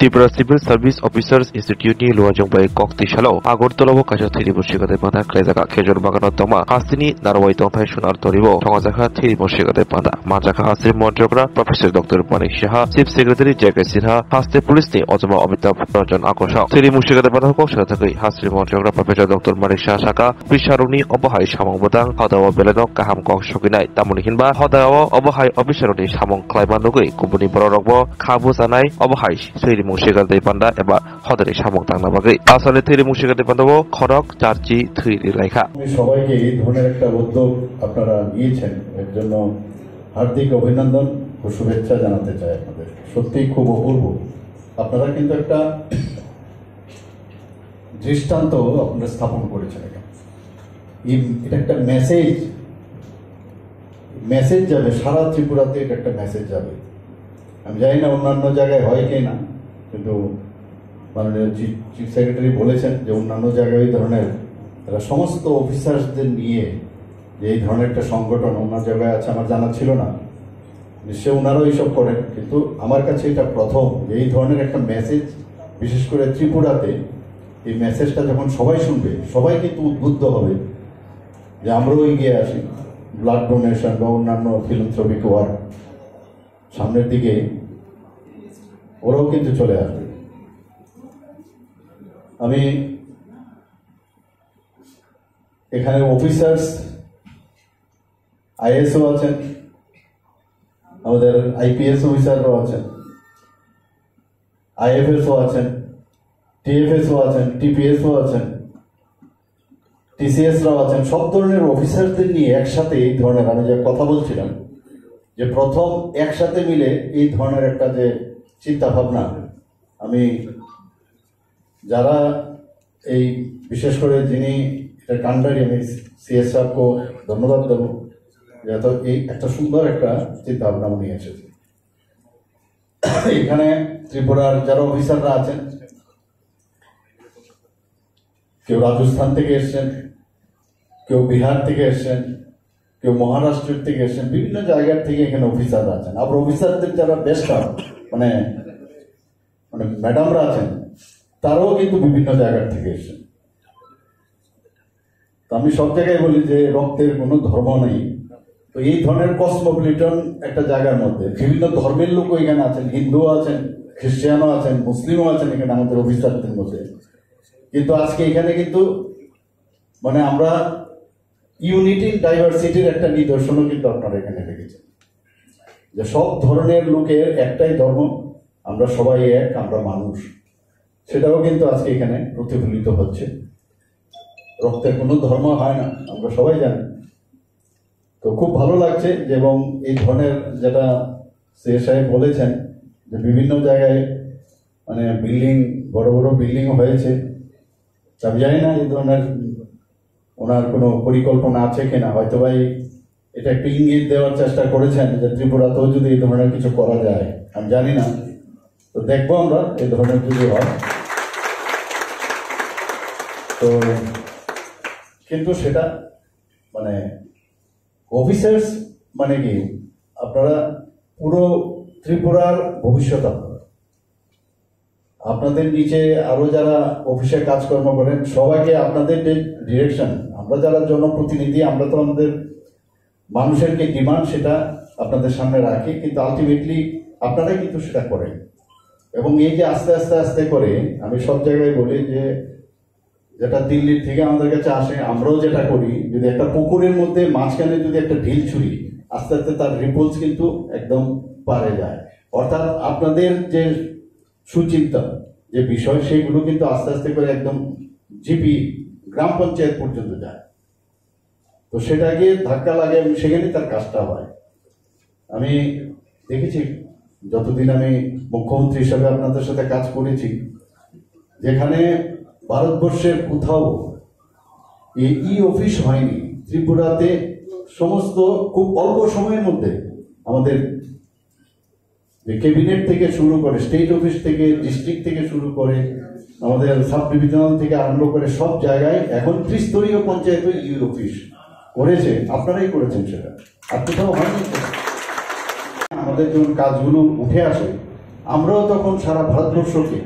Tripura civil service officers ইনস্টিটিউটनि luajongbai kokti shalao agortolao kaisa thiri mushigate pada klaijaka khejor bagano toma hasini narwai tongthai sunar toribo thongajaka thiri mushigate pada majaka hasri montrokra professor dr manik shaha chief secretary jk sinha haste police ni ojoma amitabh ranjan akosha thiri mushigate pada ko sathakai hasri montrokra professor dr manik shaha saka prisharuni obahai samong bodang hadawa beleno kaham kong sokinai tamoni hinba hadawa obahai officeroni samong klaibanogoi company bororokbo khabu janai obahai thiri mushigate panda eba হদারে সামং তাংনা বাগৈ আসলে three মুশিগাতে পান্ডাবো খরক চার্জি three লেখা সবাইকে এই ধরনের একটা উদ্যোগ আপনারা নিয়েছেন এর জন্য হার্দিক অভিনন্দন ও শুভেচ্ছা জানাতে চাই আপনাদের সত্যিই খুব অপূর্ব আপনারা কিন্তু একটা দৃষ্টান্ত আপনারা স্থাপন করেছেন এটা একটা মেসেজ যাবে সারা ত্রিপুরাতে এটা একটা মেসেজ যাবে আমি জানি না অন্যান্য জায়গায় হয় কি না কিন্তু মাননীয় চিফ সেক্রেটারি বলেছেন যে অন্যান্য জায়গায় এই ধরনের তারা সমস্ত অফিসার্সদের নিয়ে যে এই ধরনের একটা সংগঠন অন্য জায়গায় আছে আমার জানা ছিল না নিশ্চয়ই ওনারাও এইসব করেন কিন্তু আমার কাছে এটা প্রথম যে এই ধরনের একটা মেসেজ বিশেষ করে ত্রিপুরাতে এই মেসেজটা যখন সবাই শুনবে সবাই কিন্তু উদ্বুদ্ধ হবে যে আমরাও এগিয়ে আসি ব্লাড ডোনেশন বা অন্যান্য ফিলান্থ্রপিক ওয়ার্ক সামনের দিকে ওরাও কিন্তু চলে আসবে আমি এখানে অফিসার্স আইএসও আছেন আমাদের আইপিএস অফিসাররাও আছেন আইএফএসও আছেন টিএফএসও আছেন টিপিএসও আছেন টিসিএসরাও আছেন সব ধরনের অফিসারদের নিয়ে একসাথে এই ধরনের আমি যে কথা বলছিলাম যে প্রথম একসাথে মিলে এই ধরনের একটা যে চিন্তা ভাবনা আমি যারা এই বিশেষ করে যিনি এটা কান্ডারি আমি সিএস সাহেবকে ধন্যবাদ দেবো যে এই একটা সুন্দর একটা চিন্তা ভাবনা উনি এসেছে এখানে ত্রিপুরার যারা অফিসাররা আছেন কেউ রাজস্থান থেকে এসছেন কেউ বিহার থেকে এসছেন কেউ মহারাষ্ট্রের থেকে এসছেন বিভিন্ন জায়গার থেকে এখানে অফিসাররা আছেন আবার অফিসারদের যারা বেস্ট মানে ম্যাডামরা আছেন তারাও কিন্তু বিভিন্ন জায়গার থেকে এসেছেন তো আমি সব জায়গায় বলি যে রক্তের কোনো ধর্ম নেই তো এই ধরনের কসমোপলিটন একটা জায়গার মধ্যে বিভিন্ন ধর্মের লোকও এখানে আছেন হিন্দুও আছেন খ্রিস্টানও আছেন মুসলিমও আছেন এখানে আমাদের অফিসারদের মধ্যে কিন্তু আজকে এখানে কিন্তু মানে আমরা ইউনিটি ডাইভার্সিটির একটা নিদর্শনও কিন্তু আপনারা এখানে দেখেছেন যে সব ধরনের লোকের একটাই ধর্ম আমরা সবাই এক আমরা মানুষ সেটাও কিন্তু আজকে এখানে প্রতিফলিত হচ্ছে রক্তের কোনো ধর্ম হয় না আমরা সবাই জানি তো খুব ভালো লাগছে এবং এই ধরনের যেটা সে সাহেব বলেছেন যে বিভিন্ন জায়গায় মানে বিল্ডিং বড় বড় বিল্ডিং হয়েছে আমি জানি না এই ধরনের ওনার কোনো পরিকল্পনা আছে কিনা হয়তো ভাই এটা একটু ইঙ্গিত দেওয়ার চেষ্টা করেছেন যে ত্রিপুরাতেও যদি এই ধরনের কিছু করা যায় আমি জানি না তো দেখবো আমরা এই ধরনের যদি হয় তো কিন্তু সেটা মানে অফিসার্স মানে কি আপনারা পুরো ত্রিপুরার ভবিষ্যৎ আপনাদের নিচে আরো যারা অফিসে কাজকর্ম করেন সবাইকে আপনাদের যে ডিরেকশন আমরা যারা জনপ্রতিনিধি আমরা তো আমাদের মানুষের যে ডিমান্ড সেটা আপনাদের সামনে রাখি কিন্তু আলটিমেটলি আপনারাই কিন্তু সেটা করেন এবং এই যে আস্তে আস্তে আস্তে করে আমি সব জায়গায় বলি যে যেটা দিল্লির থেকে আমাদের কাছে আসে আমরাও যেটা করি যদি একটা পুকুরের মধ্যে মাঝখানে যদি একটা ঢিল ছুরি আস্তে আস্তে তার রিপোর্টস কিন্তু একদম পারে যায় অর্থাৎ আপনাদের যে সুচিন্তা যে বিষয় সেগুলো কিন্তু আস্তে আস্তে করে একদম জিপি গ্রাম পঞ্চায়েত পর্যন্ত যায় তো সেটাকে ধাক্কা লাগে এবং সেখানেই তার কাজটা হয় আমি দেখেছি যতদিন আমি মুখ্যমন্ত্রী হিসাবে আপনাদের সাথে কাজ করেছি যেখানে ভারতবর্ষের কোথাও এই অফিস হয়নি ত্রিপুরাতে সমস্ত খুব অল্প সময়ের মধ্যে আমাদের যে ক্যাবিনেট থেকে শুরু করে স্টেট অফিস থেকে ডিস্ট্রিক্ট থেকে শুরু করে আমাদের সাব ডিভিশনাল থেকে আরম্ভ করে সব জায়গায় এখন ত্রিস্তরীয় পঞ্চায়েত ই অফিস করেছে আপনারাই করেছেন সেটা আর কোথাও হয়নি আমাদের যখন কাজগুলো উঠে আসে আমরাও তখন সারা ভারতবর্ষকে,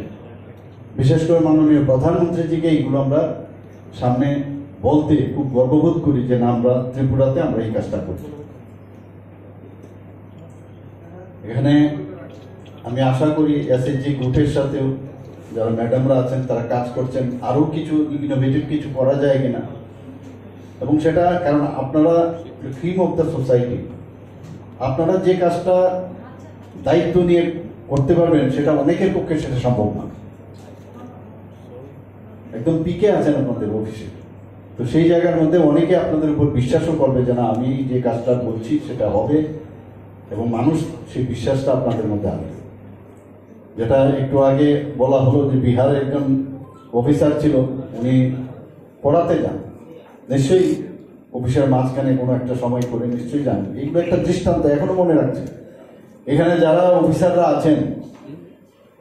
বিশেষ করে মাননীয় প্রধানমন্ত্রীজিকে এইগুলো আমরা সামনে বলতে খুব গর্ববোধ করি যে না, আমরা ত্রিপুরাতে আমরা এই কাজটা করছি। এখানে আমি আশা করি এসএইচজি গ্রুপের সাথেও যারা ম্যাডামরা আছেন তারা কাজ করছেন, আরো কিছু ইনোভেটিভ কিছু করা যায় কিনা। এবং সেটা কারণ আপনারা ক্রিম অফ দ্য সোসাইটি, আপনারা যে কাজটা দায়িত্ব নিয়ে করতে পারবেন সেটা অনেকের পক্ষে সেটা সম্ভব না। একদম পিকে আছেন আপনাদের অফিসে, তো সেই জায়গার মধ্যে অনেকে আপনাদের উপর বিশ্বাসও করবে যে না, আমি যে কাজটা বলছি সেটা হবে, এবং মানুষ সেই বিশ্বাসটা আপনাদের মধ্যে আনবে। যেটা একটু আগে বলা হলো যে বিহারের একজন অফিসার ছিল, উনি পড়াতে যান, নিশ্চয়ই অফিসের মাঝখানে কোনো একটা সময় করে নিশ্চয়ই যান। এইগুলো একটা দৃষ্টান্ত এখনো মনে রাখছে। এখানে যারা অফিসাররা আছেন,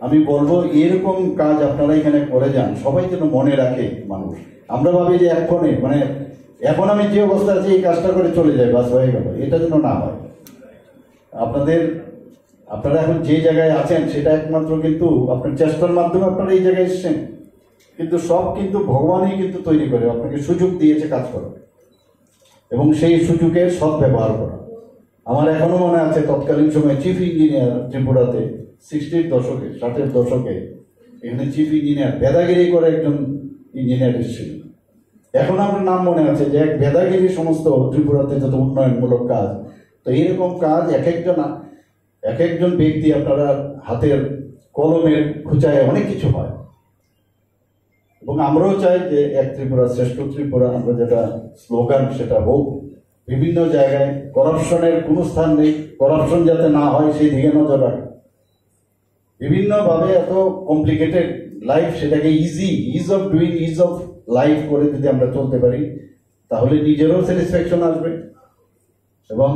আমি বলবো এরকম কাজ আপনারা এখানে করে যান, সবাই যেন মনে রাখে মানুষ। আমরা ভাবি যে এক্ষণে মানে এখন আমি যে অবস্থা আছে এই কাজটা করে চলে যায়, বাস হয়ে গেল, এটা যেন না হয়। আপনারা এখন যে জায়গায় আছেন সেটা একমাত্র কিন্তু আপনার চেষ্টার মাধ্যমে আপনারা এই জায়গায় এসছেন, কিন্তু সব কিন্তু ভগবানই কিন্তু তৈরি করে, আপনাকে সুযোগ দিয়েছে কাজ করার, এবং সেই সুযোগের সৎ ব্যবহার করা। আমার এখনো মনে আছে তৎকালীন সময় চিফ ইঞ্জিনিয়ার ত্রিপুরাতে 60-র দশকে 60-এর দশকে এখানে চিফ ইঞ্জিনিয়ার বেদাগিরি করে একজন ইঞ্জিনিয়ার এসেছিল। এখন আমার নাম মনে আছে যে এক বেদাগিরি সমস্ত ত্রিপুরাতে যত উন্নয়নমূলক কাজ, তো এরকম কাজ এক একজন ব্যক্তি আপনারা হাতের কলমের খুঁচায় অনেক কিছু হয়। এবং আমরাও চাই যে এক ত্রিপুরা শ্রেষ্ঠ ত্রিপুরা, আমরা যেটা স্লোগান সেটা হোক। বিভিন্ন জায়গায় করাপশনের কোনো স্থান নেই, করাপশন যাতে না হয় সেই দিকে নজর রাখে। বিভিন্নভাবে এত কমপ্লিকেটেড লাইফ, সেটাকে is of doing, is of life করে যদি আমরা চলতে পারি, তাহলে নিজেরও স্যাটিসফ্যাকশন আসবে, এবং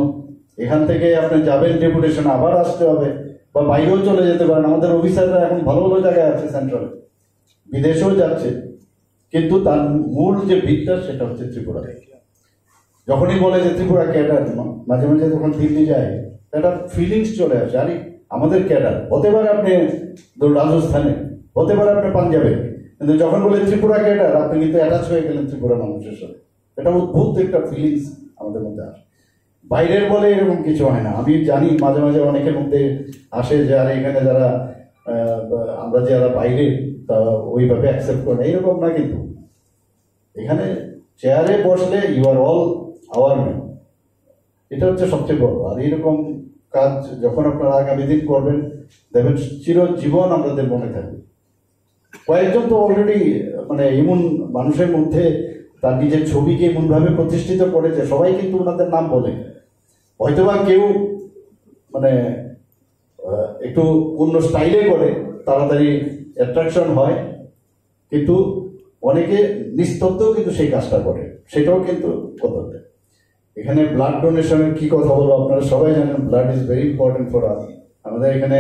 এখান থেকে আপনি যাবেন ডেপুটেশন, আবার আসতে হবে, বা বাইরেও চলে যেতে পারেন। আমাদের অফিসাররা এখন ভালো ভালো জায়গায় আছে, সেন্ট্রালে, বিদেশেও যাচ্ছে, কিন্তু তার মূল যে ভিতটা সেটা হচ্ছে ত্রিপুরা। যখনই বলে যে ত্রিপুরা ক্যাডার, মাঝে মাঝে যখন দিল্লি যায় একটা ফিলিংস চলে আসে, আরে আমাদের ক্যাডার হতে পারে আপনি রাজস্থানে, হতে পারে আপনি পাঞ্জাবে, কিন্তু যখন বলে ত্রিপুরা ক্যাডার আপনি কিন্তু অ্যাটাচ হয়ে গেলেন ত্রিপুরা মানুষের সাথে। এটা অদ্ভুত একটা ফিলিংস আমাদের মধ্যে আসে। বাইরের বলে এরকম কিছু হয় না। আমি জানি মাঝে মাঝে অনেকের মধ্যে আসে যে আরে এখানে যারা আমরা যারা বাইরে তা ওইভাবে অ্যাকসেপ্ট করে না, এরকম না। কিন্তু এখানে চেয়ারে বসলে you are all our man, এটা হচ্ছে সবচেয়ে বড়। আর এইরকম কাজ যখন আপনারা আগামী দিন করবেন দেখবেন চিরজীবন আমাদের মনে থাকবে। কয়েকজন তো অলরেডি মানে এমন মানুষের মধ্যে তার নিজের ছবিকে এমন ভাবে প্রতিষ্ঠিত করেছে, সবাই কিন্তু ওনাদের নাম বলে। হয়তোবা কেউ মানে একটু অন্য স্টাইলে করে, তাড়াতাড়ি অ্যাট্রাকশন হয়, কিন্তু অনেকে নিস্তব্ধও কিন্তু সেই কাজটা করে, সেটাও কিন্তু কথা। এখানে ব্লাড ডোনেশনের কি কথা বলবো, আপনারা সবাই জানেন blood is very important for us. আমাদের এখানে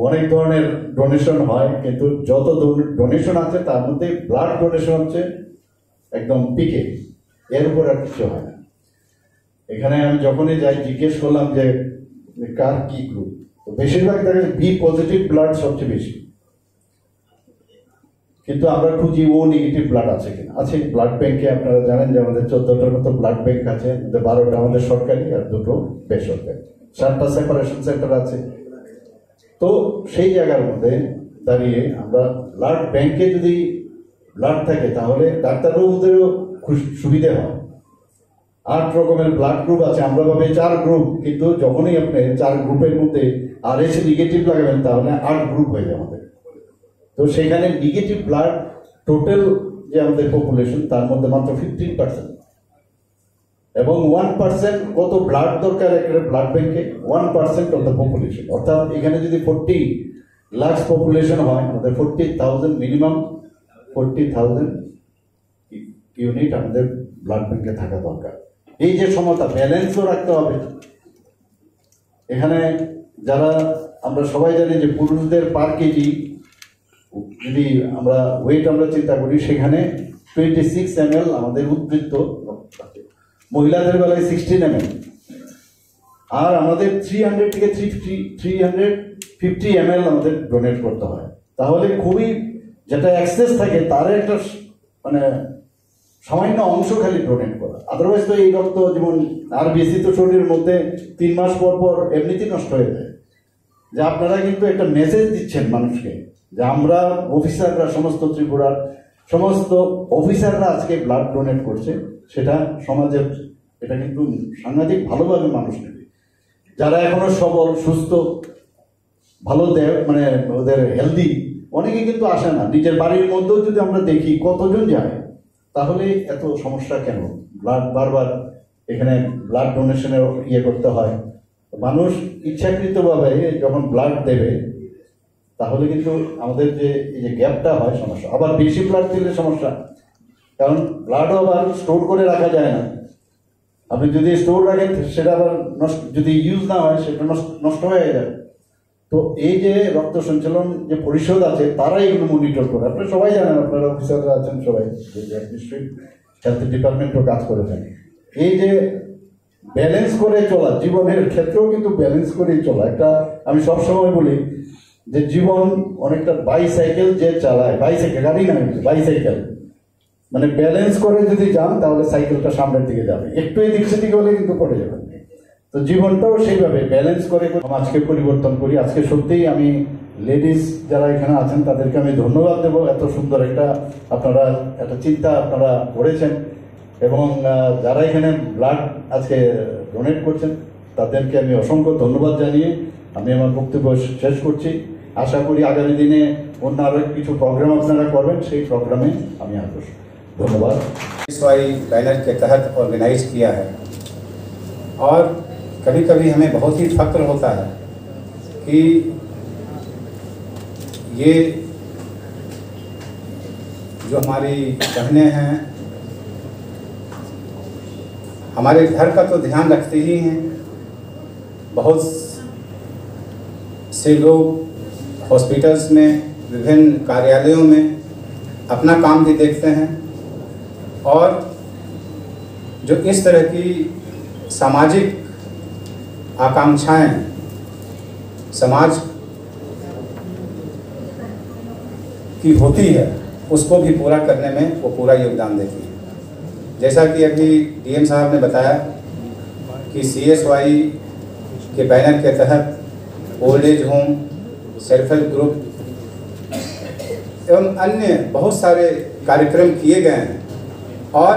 অনেক ধরনের ডোনেশন হয়, কিন্তু যত ডোনেশন আছে তার মধ্যে ব্লাড ডোনেশন হচ্ছে একদম পিকে, এর উপর আর কিছু হয় না। এখানে আমি যখনই যাই জিজ্ঞেস করলাম যে কার কি গ্রুপ, তো বেশিরভাগ দেখা যায় বি পজিটিভ ব্লাড সবচেয়ে বেশি, কিন্তু আমরা খুঁজি ও নেগেটিভ ব্লাড আছে কিনা। আছে ব্লাড ব্যাংকে, আপনারা জানেন যে আমাদের 14টার মতো ব্লাড ব্যাংক আছে, 12টা আমাদের সরকারি আর 2টো বেসরকারি, 7টা সেপারেশন সেন্টার আছে। তো সেই জায়গার মধ্যে দাঁড়িয়ে আমরা ব্লাড ব্যাংকে যদি ব্লাড থাকে তাহলে ডাক্তারবাবুদেরও সুবিধা হয়। 8 রকমের ব্লাড গ্রুপ আছে, আমরা ভাবে 4 গ্রুপ, কিন্তু যখনই আপনি 4 গ্রুপের মধ্যে RH নেগেটিভ লাগাবেন তাহলে 8 গ্রুপ হয়ে যায় আমাদের। তো সেখানে নেগেটিভ ব্লাড টোটাল যে আমাদের পপুলেশন তার মধ্যে মাত্র 15%, এবং 1% কত ব্লাড দরকার একটা ব্লাড ব্যাংকে, 1% অফ দ্য পপুলেশন। অর্থাৎ এখানে যদি 40 লাখ পপুলেশন হয়, আমাদের 40,000 মিনিমাম 40,000 ইউনিট আমাদের ব্লাড ব্যাংকে থাকা দরকার। এই যে সমতা, ব্যালেন্সও রাখতে হবে। এখানে যারা আমরা সবাই জানি যে পুরুষদের পার কেজি যদি আমরা ওয়েট আমরা চিন্তা করি, সেখানে 26 ml আমাদের উদ্বৃত্ত, মহিলাদের বেলায় 16 ml, আর আমাদের 300 থেকে 350 50 ml আমাদের ডোনেট করতে হয়। তাহলে খুবই যেটা অ্যাক্সেস থাকে তার একটা মানে সামান্য অংশ খালি ডোনেট করা, আদারওয়াইজ তো এই রক্ত যেমন আর বেশি তো শরীরের মধ্যে 3 মাস পর পর এমনিতেই নষ্ট হয়ে যায়। যে আপনারা কিন্তু একটা মেসেজ দিচ্ছেন মানুষকে যে আমরা অফিসাররা, সমস্ত ত্রিপুরার সমস্ত অফিসাররা আজকে ব্লাড ডোনেট করছে, সেটা সমাজের এটা কিন্তু সাংঘাতিক ভালোভাবে মানুষ নেবে। যারা এখনো সবল সুস্থ ভালো দেয় মানে ওদের হেলদি, অনেকে কিন্তু আসে না। নিজের বাড়ির মধ্যেও যদি আমরা দেখি কতজন যায়, তাহলে এত সমস্যা কেন? ব্লাড বারবার এখানে ব্লাড ডোনেশনের ইয়ে করতে হয়। মানুষ ইচ্ছাকৃতভাবে যখন ব্লাড দেবে তাহলে কিন্তু আমাদের যে এই যে গ্যাপটা হয় সমস্যা। আবার বেশি ব্লাড দিলে সমস্যা, কারণ ব্লাডও আবার স্টোর করে রাখা যায় না। আপনি যদি স্টোর রাখেন সেটা আবার নষ্ট, যদি ইউজ না হয় সেটা নষ্ট হয়ে যায়। তো এই যে রক্ত সঞ্চালন যে পরিষদ আছে তারাই এগুলো মনিটর করে। আপনারা সবাই জানেন, আপনারা অফিসাররা আছেন সবাই, নিশ্চয়ই হেলথ ডিপার্টমেন্টও কাজ করেছেন। এই যে ব্যালেন্স করে চলা, জীবনের ক্ষেত্রেও কিন্তু ব্যালেন্স করেই চলা। একটা আমি সবসময় বলি যে জীবন অনেকটা বাইসাইকেল যে চালায়, বাইসাইকেল গাড়ি না, বাইসাইকেল মানে ব্যালেন্স করে যদি যান তাহলে সাইকেলটা সামনের দিকে যাবে, একটু এদিক সেদিকে হলে কিন্তু পড়ে যাবে। তো জীবনটাও সেইভাবে ব্যালেন্স করে সমাজকে পরিবর্তন করি। আজকে সত্যিই আমি লেডিস যারা এখানে আছেন তাদেরকে আমি ধন্যবাদ দেবো, এত সুন্দর একটা আপনারা একটা চিন্তা আপনারা করেছেন। এবং যারা এখানে ব্লাড আজকে ডোনেট করছেন তাদেরকে আমি অসংখ্য ধন্যবাদ জানিয়ে আমি আমার বক্তব্য শেষ করছি। আশা করি আগামী দিনে অন্য আরো কিছু প্রোগ্রাম আপনারা করবেন, সেই প্রোগ্রামে আমি আসবো। धन्यवाद। सीएसवाई बैनर के तहत ऑर्गेनाइज किया है और कभी कभी हमें बहुत ही फक्र होता है कि ये जो हमारी बहनें हैं हमारे घर का तो ध्यान रखते ही हैं, बहुत से लोग हॉस्पिटल्स में विभिन्न कार्यालयों में अपना काम भी देखते हैं और जो इस तरह की सामाजिक आकांक्षाएं समाज की होती है उसको भी पूरा करने में वो पूरा योगदान देती है। जैसा कि अभी डीएम साहब ने बताया कि सीएसवाई के बैनर के तहत old age home, self help group एवं अन्य बहुत सारे कार्यक्रम किए गए हैं और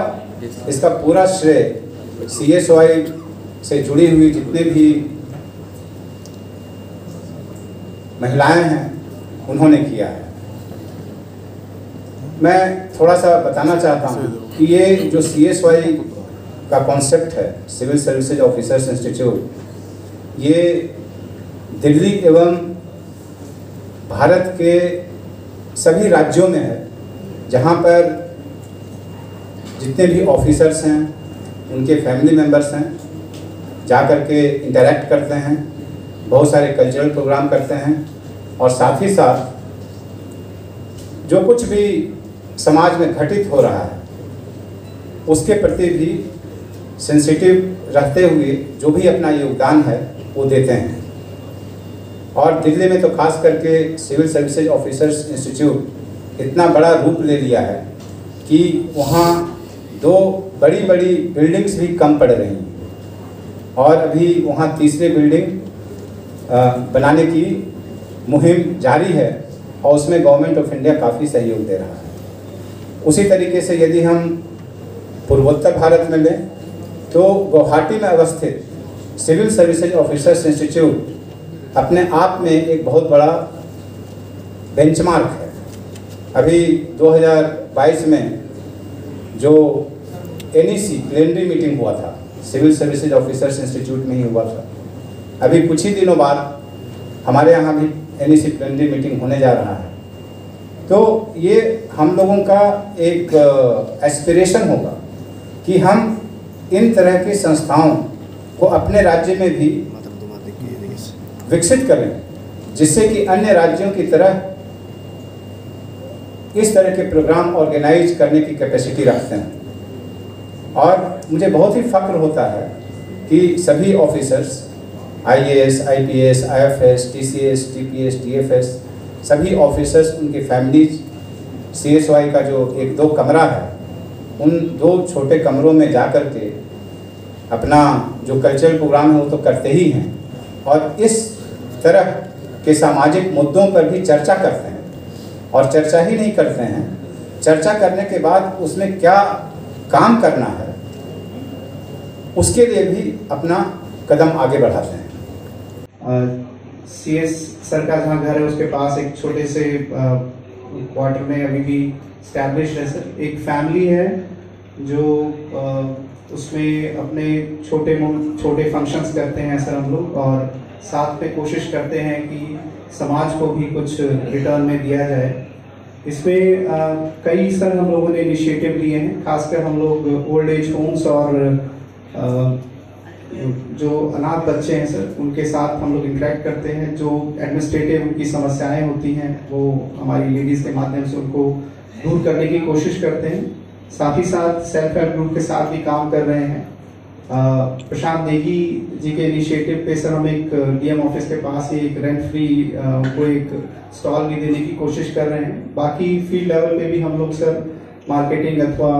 इसका पूरा श्रेय सीएसवाई से जुड़ी हुई जितने भी महिलाएं हैं उन्होंने किया है। मैं थोड़ा सा बताना चाहता हूँ कि ये जो सीएसवाई का कॉन्सेप्ट है, सिविल सर्विसेज ऑफिसर्स इंस्टीट्यूट, ये दिल्ली एवं भारत के सभी राज्यों में है, जहाँ पर जितने भी ऑफिसर्स हैं उनके फैमिली मेम्बर्स हैं, जा कर के इंटरेक्ट करते हैं, बहुत सारे कल्चरल प्रोग्राम करते हैं और साथ ही साथ जो कुछ भी समाज में घटित हो रहा है उसके प्रति भी सेंसिटिव रहते हुए जो भी अपना योगदान है वो देते हैं। और दिल्ली में तो खास करके सिविल सर्विसेज ऑफिसर्स इंस्टीट्यूट इतना बड़ा रूप ले लिया है कि वहाँ 2 बड़ी बड़ी बिल्डिंग्स भी कम पड़ रही हैं और अभी वहाँ तीसरी बिल्डिंग बनाने की मुहिम जारी है और उसमें गवर्नमेंट ऑफ इंडिया काफ़ी सहयोग दे रहा है। उसी तरीके से यदि हम पूर्वोत्तर भारत में लें तो गुवाहाटी में अवस्थित सिविल सर्विसेज ऑफिसर्स इंस्टीट्यूट अपने आप में एक बहुत बड़ा बेंचमार्क है। अभी 2022 में जो एनईसी प्लेनरी मीटिंग हुआ था सिविल सर्विसेज ऑफिसर्स इंस्टीट्यूट में ही हुआ था, अभी कुछ ही दिनों बाद हमारे यहाँ भी एनईसी प्लेनरी मीटिंग होने जा रहा है। तो ये हम लोगों का एक एस्पिरेशन होगा कि हम इन तरह की संस्थाओं को अपने राज्य में भी विकसित करें, जिससे कि अन्य राज्यों की तरह इस तरह के प्रोग्राम ऑर्गेनाइज करने की कैपेसिटी रखते हैं। और मुझे बहुत ही फक्र होता है कि सभी officers IAS, IPS, IFS, TCS, TPS, TFS सभी ऑफिसर्स, उनकी फैमिलीज, CSY का जो 1-2 कमरा है, उन 2 छोटे कमरों में जा कर के अपना जो कल्चरल प्रोग्राम है वो तो करते ही हैं, और इस तरह के सामाजिक मुद्दों पर भी चर्चा करते हैं। और चर्चा ही नहीं करते हैं, चर्चा करने के बाद उसमें क्या काम करना है उसके लिए भी अपना कदम आगे बढ़ाते हैं। CS सर का जहाँ घर है उसके पास एक छोटे से क्वार्टर में अभी भी स्टैब्लिश है सर। एक फैमिली है जो उसमें अपने छोटे फंक्शंस करते हैं सर हम लोग, और साथ में कोशिश करते हैं कि समाज को भी कुछ रिटर्न में दिया जाए। इसमें कई सर हम लोगों ने इनिशिएटिव लिए हैं, खासकर हम लोग ओल्ड एज होम्स और जो अनाथ बच्चे हैं सर उनके साथ हम लोग इंटरेक्ट करते हैं। जो एडमिनिस्ट्रेटिव उनकी समस्याएं होती हैं वो हमारी लेडीज के माध्यम से उनको दूर करने की कोशिश करते हैं। साथ ही साथ सेल्फ हेल्प ग्रुप के साथ भी काम कर रहे हैं। प्रशांत नेगी जी के इनिशिएटिव पे सर हम एक DM ऑफिस के पास ही एक रेंट फ्री उनको एक स्टॉल भी देने की कोशिश कर रहे हैं। बाकी फील्ड लेवल पे भी हम लोग सर मार्केटिंग अथवा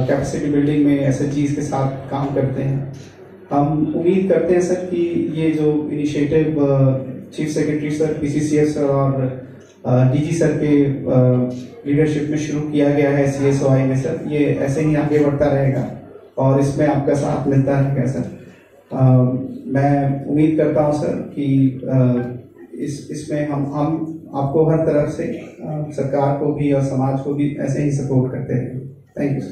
कैपेसिटी बिल्डिंग में SHGs के साथ काम करते हैं। हम उम्मीद करते हैं सर कि ये जो initiative chief secretary sir, PCCS sir और DG सर के लीडरशिप में शुरू किया गया है CSY में सर, ये ऐसे ही आगे बढ़ता रहेगा और इसमें आपका साथ मिलता रहेगा सर। मैं उम्मीद करता हूं सर कि इसमें हम आपको हर तरफ से सरकार को भी और समाज को भी ऐसे ही सपोर्ट करते हैं। Thank you.